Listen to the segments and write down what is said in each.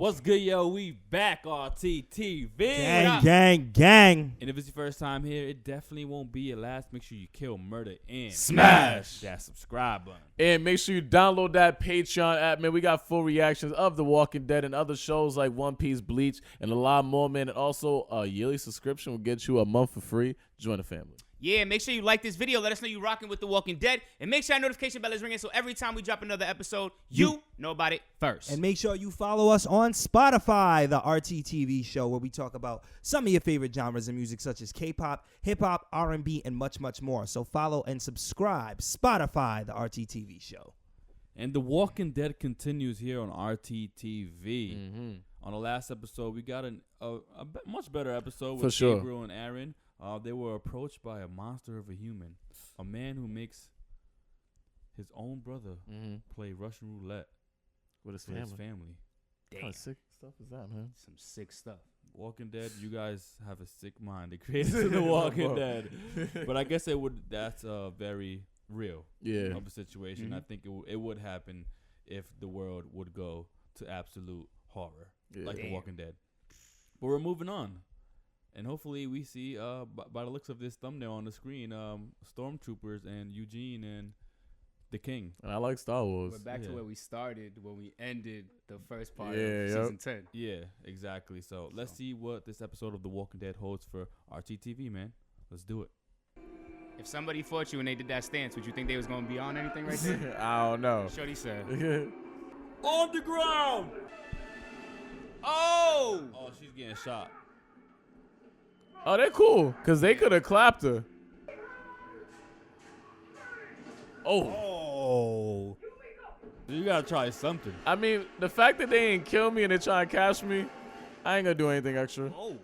What's good, yo? We back, RTTV. Gang. And if it's your first time here, it definitely won't be your last. Make sure you kill, murder, and smash that subscribe button. And make sure you download that Patreon app, man. We got full reactions of The Walking Dead and other shows like One Piece, Bleach, and a lot more, man. And also, a yearly subscription will get you a month for free. Join the family. Yeah, make sure you like this video. Let us know you rocking with The Walking Dead. And make sure our notification bell is ringing so every time we drop another episode, you know about it first. And make sure you follow us on Spotify, the RTTV show, where we talk about some of your favorite genres of music, such as K-pop, hip-hop, R&B, and much, much more. So follow and subscribe. Spotify, the RTTV show. And The Walking Dead continues here on RTTV. On the last episode, we got a much better episode with Gabriel and Aaron. They were approached by a monster of a human, a man who makes his own brother play Russian roulette with his family. Damn. What kind of sick stuff is that, man? Some sick stuff. Walking Dead, you guys have a sick mind. They created The Walking Dead, but I guess that's very real of a situation. I think it would happen if the world would go to absolute horror like The Walking Dead. But we're moving on. And hopefully we see, by the looks of this thumbnail on the screen, Stormtroopers and Eugene and the King. And I like Star Wars. We're back to where we started when we ended the first part of season 10. Yeah, exactly. So let's see what this episode of The Walking Dead holds for RTTV, man. Let's do it. If somebody fought you and they did that stance, would you think they was going to be on anything right there? I don't know. Shorty said. On the ground! Oh, she's getting shot. Oh, they're cool, because they could have clapped her. Oh. You got to try something. I mean, the fact that they ain't kill me and they try to catch me, I ain't going to do anything extra. Oh.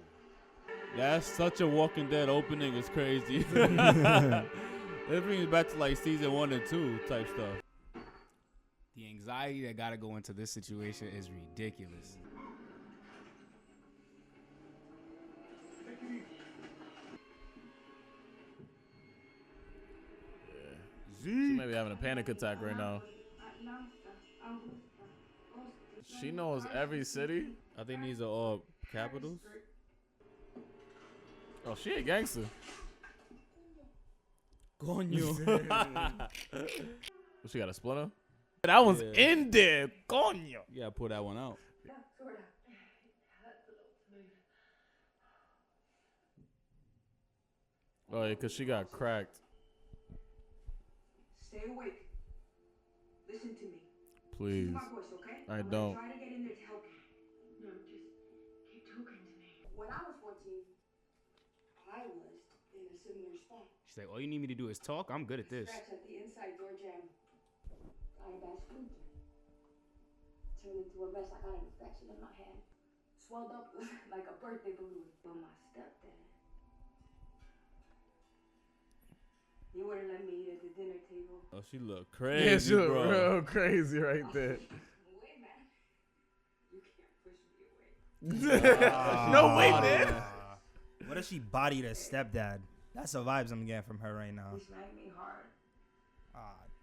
That's such a Walking Dead opening. It's crazy. It brings back to like season 1 and 2 type stuff. the anxiety that got to go into this situation is ridiculous. She may be having a panic attack right now. She knows every city. I think these are all capitals. Oh, she a gangster. Coño. She got a splinter? That one's in there. Coño. You gotta pull that one out. Oh, yeah, because she got cracked. Stay awake. Listen to me. Please. Listen to my voice, okay? I don't. Try to get in there to help you. No, just keep talking to me. When I was 14, I was in a similar spot. She's like, all you need me to do is talk. I'm good at this. Scratch at the inside door jam. Got a bad splinter. Turned into a mess. I got an infection in my hand. Swelled up like a birthday balloon. But my stepdad, he wouldn't let me eat at the dinner table. Oh, she look crazy, Yeah, she look bro. real crazy right there. Wait, man. You can't push me away. No, wait, man. What if she bodied her stepdad? That's the vibes I'm getting from her right now. He smacked me hard.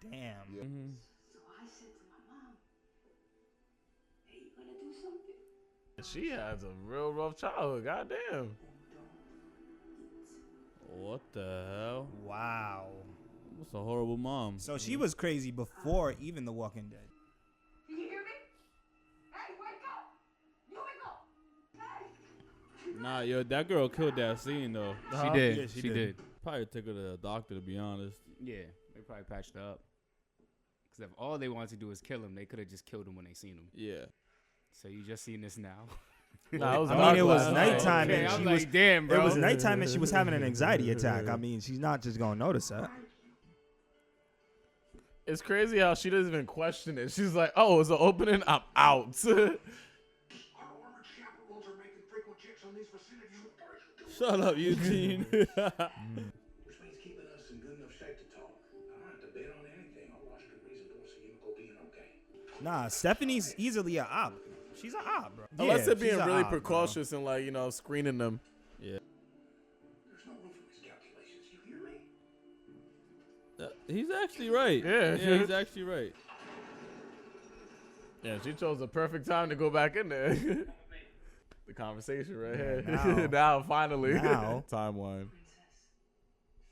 Damn. So I said to my mom, hey, you gonna do something? She has a real rough childhood. Goddamn. What the hell? Wow. What's a horrible mom? So she was crazy before even The Walking Dead. Can you hear me? Hey, wake up! You wake up! Hey! Nah, yo, that girl killed that scene though. She did. Yeah, she she did. did. Probably took her to the doctor, to be honest. Yeah, they probably patched her up. Because if all they wanted to do was kill him, they could have just killed him when they seen him. Yeah. So you just seen this now. Nah, it was I mean, it was dark last nighttime Okay, and I'm she like, was. damn, bro. It was nighttime and she was having an anxiety attack. I mean, she's not just gonna notice that. It's crazy how she doesn't even question it. She's like, oh, it's an opening? I'm out. Our armored chaperones are making frequent checks on these facilities with parachute. Shut up, Eugene. Which means keeping us in good enough shape to talk. I don't have to bet on anything. I'll watch good reason for Yumiko being okay. Nah, Stephanie's easily a op. She's a op, bro. Unless they're she's being a really op, bro. precautious and, like, you know, screening them. Yeah. There's no room for miscalculations. You hear me? He's actually right. Yeah. He's actually right. Yeah, she chose the perfect time to go back in there. The conversation right here. Now. Now, finally. Now. Timeline. Princess,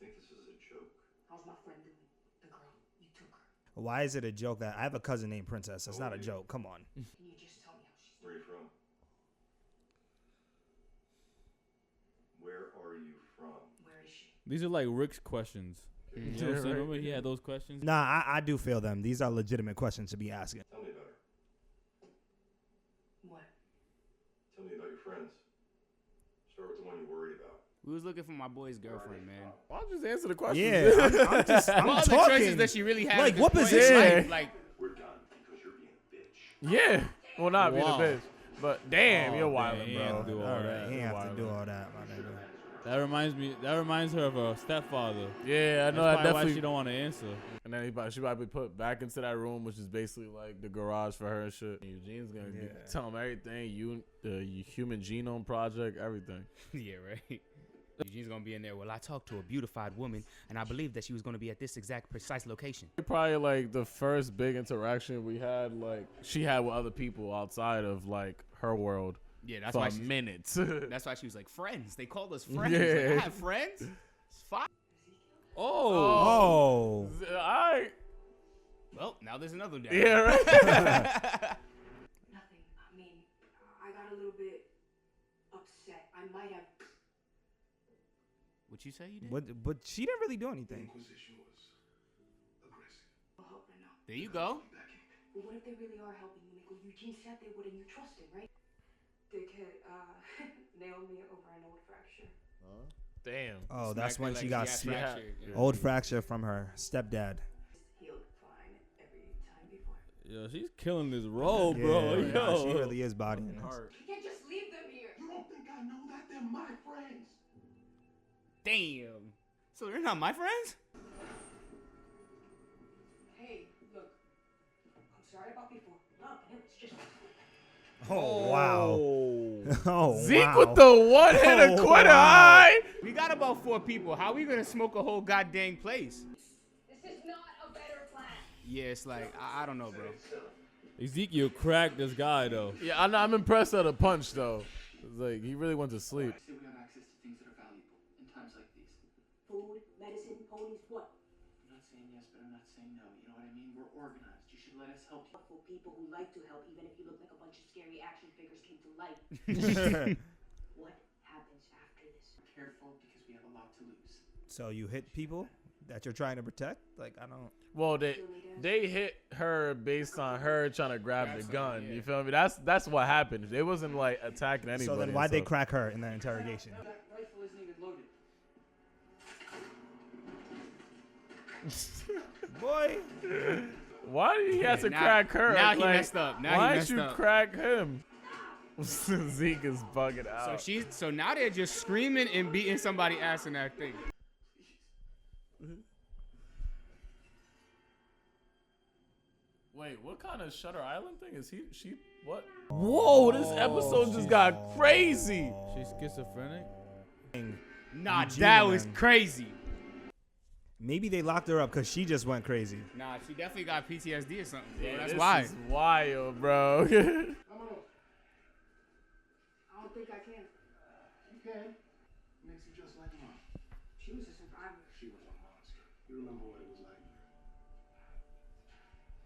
You think this is a joke? how's my friend doing? The girl, you took her. Why is it a joke that I have a cousin named Princess? That's not a joke. Come on. Can you just tell me how she's Where are doing? you from? Where are you from? Where is she? These are like Rick's questions. You know what I'm saying? right. Remember he had those questions? Nah, I do feel them. These are legitimate questions to be asking. Tell me about her. What? Tell me about your friends. Start with the one you're worried about. We was looking for my boy's girlfriend, man. Why don't you just answer the question? Yeah, I'm What other talking. choices does she really have? Like, at this what point in position? life? Like, We're done because you're being a bitch. Yeah. Well, not being a Wow. bitch. But damn, Oh, you're man, wildin', he bro. ain't do all All that. right, he You're have to do wildin'. all that, my nigga. That reminds her of her stepfather. Yeah, I know. That's I probably why definitely. she don't want to answer. And then she probably put back into that room, which is basically like the garage for her and shit. And Eugene's gonna tell him everything. The Human Genome Project, everything. yeah, right. Eugene's gonna be in there. Well, I talked to a beautified woman, and I believe that she was gonna be at this exact precise location. Probably like the first big interaction we had, like she had with other people outside of like her world. Yeah, that's for why she. minutes. That's why she was like friends. They called us friends. Yeah. Like, I have friends. It's fine. Oh. Oh. Alright. Well, now there's another day. Yeah, right. Nothing. I mean, I got a little bit upset. I might have. What you say you did? But she didn't really do The anything. Inquisition was aggressive. Help her now. There you go. Back in. But what if they really are helping you, Nickel? Eugene said they would, and you trust him, right? Dickhead, nailed me over an old fracture. Damn. Oh, that's Smacked her when like she got fractured, you know? old fracture from her stepdad. Healed fine every time before. Yo, she's killing this role, bro. Yeah, Yo. she really is bodying this. You can't just leave them here. You don't think I know that? They're my friends. Damn. So they're not my friends? Hey, look. I'm sorry about before. Look, it was just. Oh wow. Oh Zeke wow. with the one-hitter Oh, quitter. wow. Alright. We got about 4 people. How we gonna smoke a whole goddamn place? This is not a better plan. Yeah, it's like I don't know, bro. Ezekiel cracked this guy though. Yeah, I'm impressed at the punch though. It's like he really went to sleep. I say we have access to things that are valuable in times like these. Food, medicine, ponies, what? I'm not saying yes, but I'm not saying no. You know what I mean? We're organized. You should let us help you. For people who like to help, even if you look like a bunch of scary action figures came to life. What happens after this? Careful because we have a lot to lose. So you hit people that you're trying to protect? Like I don't. Well, they hit her based on her trying to grab the gun. yeah. You feel me? That's what happened. It wasn't like attacking anybody. So then why'd they crack her in that interrogation? That rifle isn't even loaded. Boy. Why did he have to now- crack her? now he Like, messed up. Now he why messed did you up. crack him? Zeke is bugging out. So now they're just screaming and beating somebody ass in that thing. Wait, what kind of Shutter Island thing is she? What? Whoa, this episode just got crazy. She's schizophrenic. Nah, Eugene, that was man. crazy. Maybe they locked her up because she just went crazy. Nah, she definitely got PTSD or something, bro. Yeah, That's this why. is wild, bro. I don't think I can. You can. Makes you just like mom. She was a survivor. She was a monster. You remember what it was like.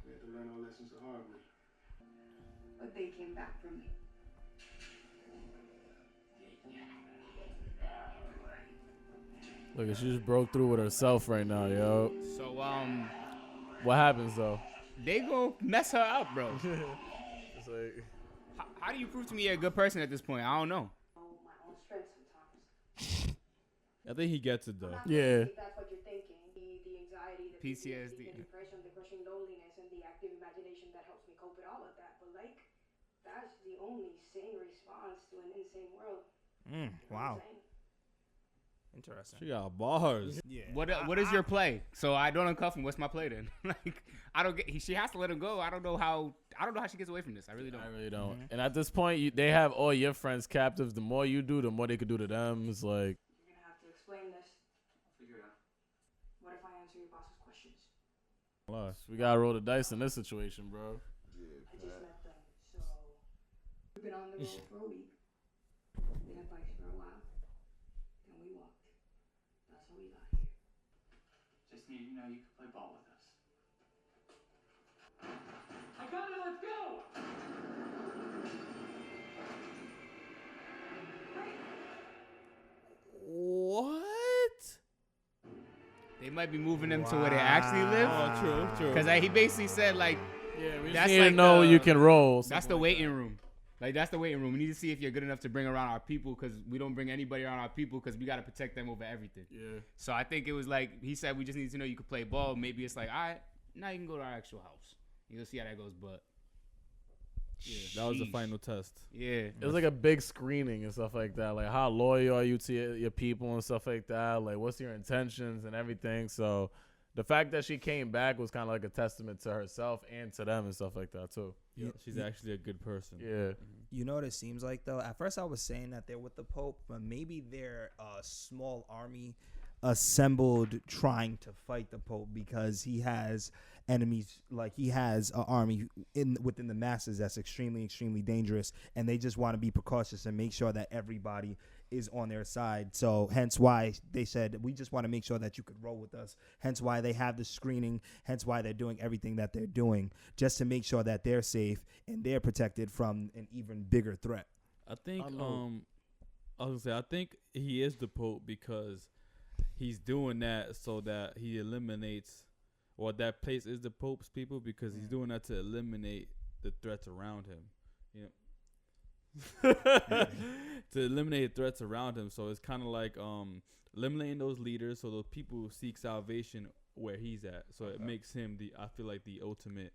We had to learn our lessons the hard way. But they came back for me. Look, she just broke through with herself right now, yo. So What happens though? they gonna mess her up, bro. It's like, How do you prove to me you're a good person at this point? I don't know. Oh, my own strength sometimes. I think he gets it though. yeah. If that's what you're thinking, the anxiety, the PTSD. the depression, the crushing loneliness, and the active imagination that helps me cope with all of that. But like, that's the only sane response to an insane world. You know what I'm Wow. saying? Interesting. She got bars. Yeah. What is your play? So I don't uncuff him. What's my play then? Like I don't get. She has to let him go. I don't know how she gets away from this. I really don't. I really don't. And at this point, they have all your friends captive. The more you do, the more they could do to them. It's like, You're gonna have to explain this. I'll figure it out. What if I answer your boss's questions? we gotta roll the dice in this situation, bro. I just met We've been on the road for a week. Been at bikes for a while. Then we walked. That's how we got here. Just need to know you can play ball with us. I got it, let's go! What? They might be moving them to where they actually live. Oh, true. Because he basically said, like, Yeah, we just that's need to like know the- you can roll. that's the waiting room. Like, that's the waiting room. We need to see if you're good enough to bring around our people, because we don't bring anybody around our people because we got to protect them over everything. Yeah. So I think it was like, he said, we just need to know you can play ball. Maybe it's like, all right, now you can go to our actual house. You'll see how that goes, but. Yeah, that was the Sheesh. final test. Yeah. It was like a big screening and stuff like that. Like, how loyal are you to your people and stuff like that? Like, what's your intentions and everything? So, the fact that she came back was kind of like a testament to herself and to them and stuff like that, too. Yeah, she's actually a good person. Yeah. You know what it seems like, though? At first I was saying that they're with the Pope, but maybe they're a small army assembled trying to fight the Pope because he has enemies. Like, he has an army within the masses that's extremely, extremely dangerous, and they just want to be precautious and make sure that everybody is on their side. So hence why they said, we just want to make sure that you could roll with us. Hence why they have the screening. Hence why they're doing everything that they're doing, just to make sure that they're safe and they're protected from an even bigger threat. I think I I know. was gonna say, I think he is the Pope because he's doing that so that he eliminates, or that place is the Pope's people, because he's doing that to eliminate the threats around him. You know, to eliminate threats around him. So it's kind of like eliminating those leaders, so those people seek salvation where he's at. So it makes him I feel like the ultimate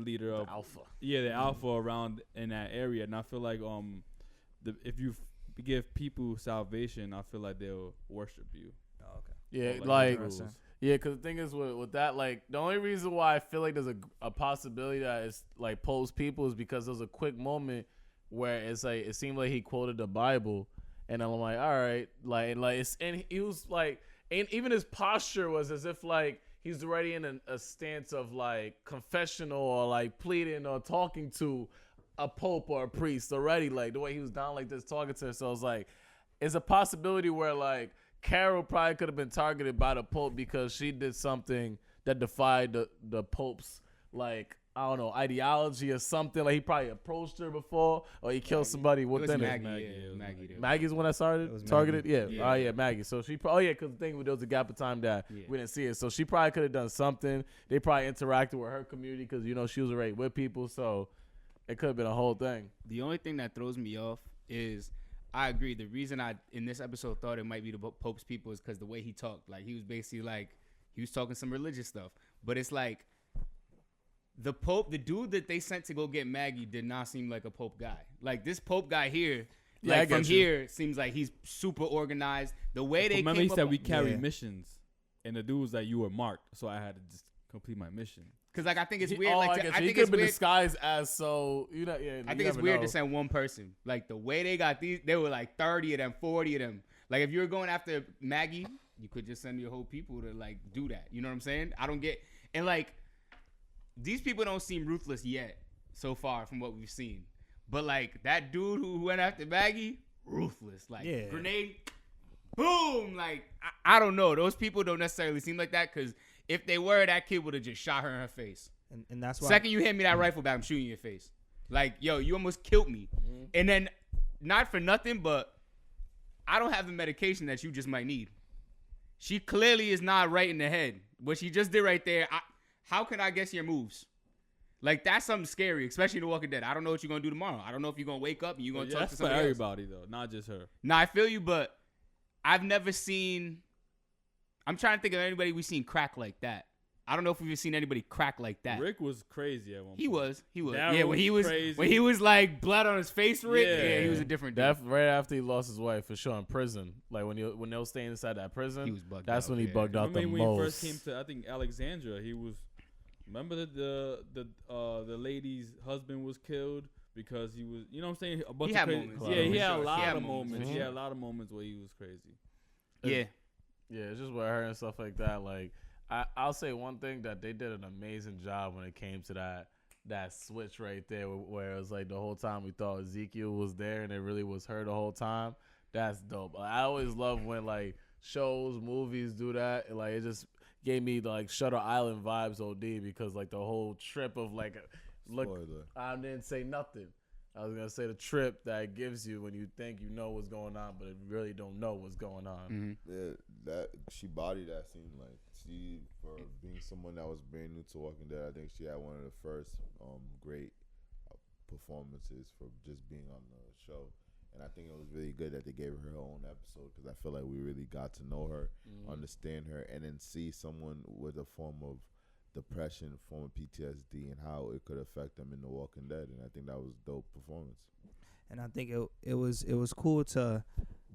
leader of Alpha. Yeah, the alpha around in that area. And I feel like if you give people salvation, I feel like they'll worship you. Oh, okay. Yeah, Or like, rules. yeah, because the thing is with that, like, the only reason why I feel like there's a possibility that it's like Pope's people is because there's a quick moment where it's like it seemed like he quoted the Bible, and I'm like, all right, and he was like, and even his posture was as if like he's already in a stance of like confessional or like pleading or talking to a pope or a priest already, like the way he was down like this talking to her. So it's like, it's a possibility where like Carol probably could have been targeted by the Pope because she did something that defied the Pope's, like, I don't know, ideology or something. Like, he probably approached her before, or he killed somebody within it. Maggie. Maggie's the one that started, It was targeted? Maggie. Yeah. Oh, yeah, Maggie. So she probably, because the thing was, there was a gap of time that we didn't see it. So she probably could have done something. They probably interacted with her community because, you know, she was already with people. So it could have been a whole thing. The only thing that throws me off is, I agree, the reason I in this episode thought it might be the Pope's people is because the way he talked. Like, he was basically like, he was talking some religious stuff. But it's like, the Pope, the dude that they sent to go get Maggie did not seem like a Pope guy. Like, this Pope guy here, Yeah, I like, from get you. here, seems like he's super organized. The way they Remember, came he said up, we carry Yeah. missions, and the dude was like, you were marked, so I had to just complete my mission. because like I think it's He- weird. oh, Like, I I get you. He think could it's have been weird. disguised as so, you know, yeah. I think it's weird to send one person. Like, the way they got these, they were like 30 of them, 40 of them. Like, if you were going after Maggie, you could just send your whole people to like do that. You know what I'm saying? I don't get, and like, these people don't seem ruthless yet so far from what we've seen. But like, that dude who went after Maggie, ruthless. Like, Yeah. grenade, boom. Like, I don't know. Those people don't necessarily seem like that, because if they were, that kid would have just shot her in her face. And that's why. Second you hand me that rifle back, I'm shooting you in your face. Like, yo, you almost killed me. And then, not for nothing, but I don't have the medication that you just might need. She clearly is not right in the head. What she just did right there, how can I guess your moves? Like, that's something scary, especially in The Walking Dead. I don't know what you're going to do tomorrow. I don't know if you're going to wake up and you're going to talk That's to for somebody else. everybody, though, not just her. Nah, I feel you, but I've never seen... I'm trying to think of anybody we've seen crack like that. I don't know if we've seen anybody crack like that. Rick was crazy at one point. He was. Daryl Yeah, when he was crazy. when he was like blood on his face, Rick. Yeah. Yeah, he was a different dude. Right after he lost his wife, for sure, in prison. Like, when they were staying inside that prison, He was bugged that's out, when he yeah. bugged out the Remember when he most. first came to, I think, Alexandria, he was... Remember the lady's husband was killed because he was... You know what I'm saying? A bunch He of had crazy, moments. Yeah, he For had a sure. lot He had of moments. moments. Mhm. He had a lot of moments where he was crazy. Yeah. Yeah, it's just with her and stuff like that. Like, I'll say one thing, that they did an amazing job when it came to that switch right there where it was like the whole time we thought Ezekiel was there and it really was her the whole time. That's dope. I always love when like shows, movies do that. Like it just gave me like Shutter Island vibes OD because like the whole trip of like look, I didn't say nothing. I was gonna say the trip that it gives you when you think you know what's going on, but you really don't know what's going on. Mm-hmm. Yeah, that she bodied that scene. Like she, for being someone that was brand new to Walking Dead, I think she had one of the first great performances for just being on the show. And I think it was really good that they gave her own episode because I feel like we really got to know her, understand her, and then see someone with a form of depression, form of PTSD, and how it could affect them in The Walking Dead. And I think that was dope performance. And I think it was cool to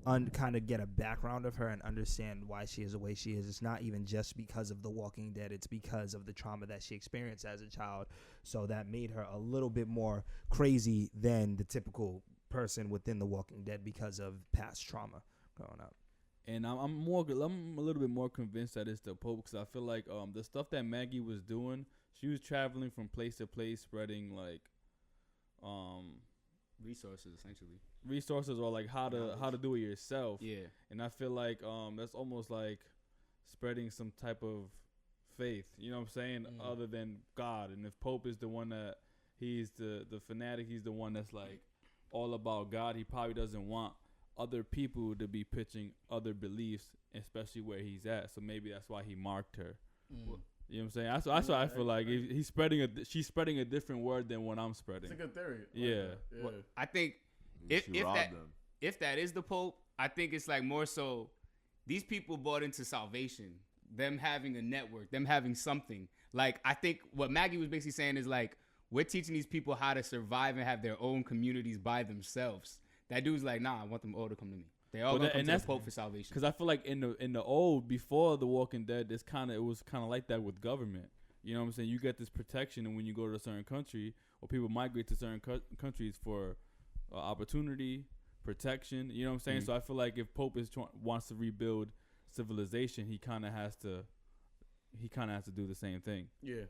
kind of get a background of her and understand why she is the way she is. It's not even just because of The Walking Dead. It's because of the trauma that she experienced as a child. So that made her a little bit more crazy than the typical person within The Walking Dead because of past trauma growing up. And I'm a little bit more convinced that it's the Pope because I feel like the stuff that Maggie was doing, she was traveling from place to place, spreading like resources or like how to do it yourself. Yeah. And I feel like that's almost like spreading some type of faith. You know what I'm saying? Other than God. And if Pope is the one that he's the fanatic, he's the one that's like all about God. He probably doesn't want other people to be pitching other beliefs, especially where he's at. So maybe that's why he marked her. You know what I'm saying? That's why I feel like she's spreading a different word than what I'm spreading. It's a good theory. Yeah. Well, I think if that is the Pope, I think it's like more so these people bought into salvation, them having a network, them having something. Like I think what Maggie was basically saying is like we're teaching these people how to survive and have their own communities by themselves. That dude's like, nah, I want them all to come to me. They all gonna come to the Pope for salvation. Because I feel like in the old, before The Walking Dead, it was kind of like that with government. You know what I'm saying? You get this protection, and when you go to a certain country, or people migrate to certain countries for opportunity, protection. You know what I'm saying? So I feel like if Pope wants to rebuild civilization, he kind of has to do the same thing. Yeah.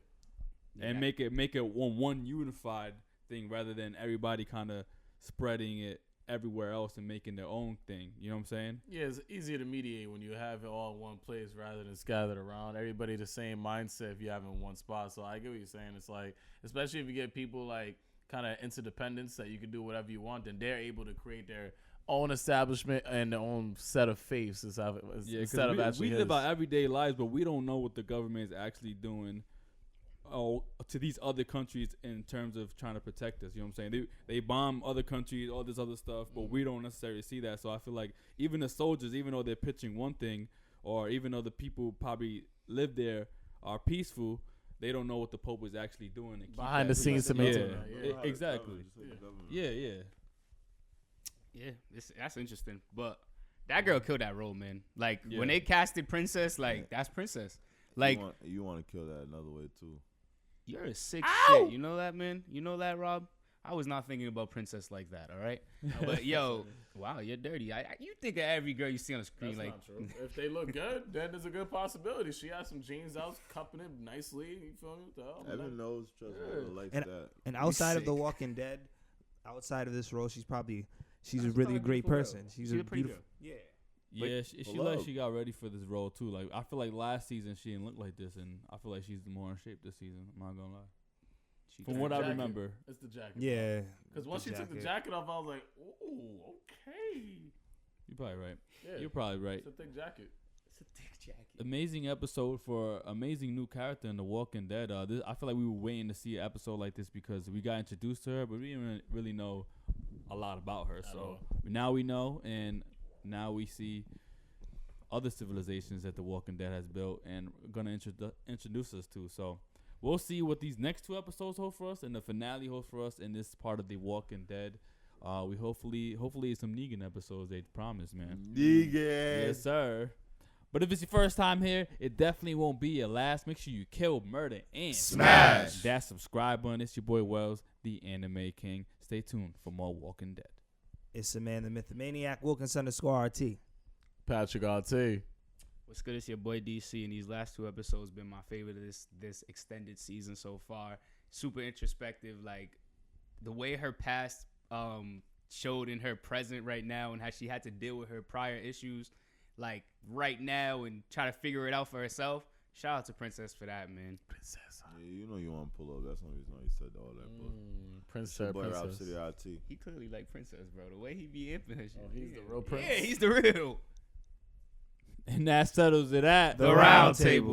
And make it one unified thing rather than everybody kind of spreading it everywhere else and making their own thing. You know what I'm saying? Yeah, it's easier to mediate when you have it all in one place rather than scattered around. Everybody the same mindset if you have it in one spot. So I get what you're saying. It's like, especially if you get people like kind of interdependence that you can do whatever you want, then they're able to create their own establishment and their own set of faiths instead of actually we live our everyday lives, but we don't know what the government is actually doing to these other countries in terms of trying to protect us. You know what I'm saying? They bomb other countries, all this other stuff, but we don't necessarily see that. So I feel like even the soldiers, even though they're pitching one thing, or even though the people probably live there are peaceful, they don't know what the Pope is actually doing. Behind the scenes to maintain that. Yeah, exactly. Yeah. That's interesting. But that girl killed that role, man. Like, when they casted Princess, like, that's Princess. Like, you want to kill that another way, too. You're a sick shit. You know that, man? You know that, Rob? I was not thinking about Princess like that, all right? But, yo, wow, you're dirty. You think of every girl you see on the screen. That's not true. If they look good, then there's a good possibility. She has some jeans out, cupping it nicely. You feel me? Evan knows, trust me, likes that. And outside of The Walking Dead, outside of this role, she's a really great person. She's a beautiful. Yeah. Yeah, she got ready for this role too. Like I feel like last season she didn't look like this, and I feel like she's more in shape this season. I'm not gonna lie. From what I remember, it's the jacket. Yeah, because once she took the jacket off, I was like, "Ooh, okay." You're probably right. Yeah, you're probably right. It's a thick jacket. Amazing episode for amazing new character in The Walking Dead. I feel like we were waiting to see an episode like this because we got introduced to her, but we didn't really know a lot about her. So now we know, and now we see other civilizations that The Walking Dead has built and going to introduce us to. So we'll see what these next two episodes hold for us and the finale holds for us in this part of The Walking Dead. We hopefully some Negan episodes they promise, man. Negan. Yes, sir. But if it's your first time here, it definitely won't be your last. Make sure you kill, murder, and smash that subscribe button. It's your boy Wells, the Anime King. Stay tuned for more Walking Dead. It's the man, the myth, the maniac, Wilkins_RT. Patricrt. What's good? It's your boy DC, and these last two episodes been my favorite of this extended season so far. super introspective. Like the way her past showed in her present right now, and how she had to deal with her prior issues, like right now, and try to figure it out for herself. Shout out to Princess for that, man. Princess. Yeah, you know you want to pull up. That's the only reason why you said all that. But Princess. boy, Robcityrt. He clearly like Princess, bro. The way he be imping her shit. Oh, he's the real prince. Yeah, he's the real. And that settles it at The Round Table.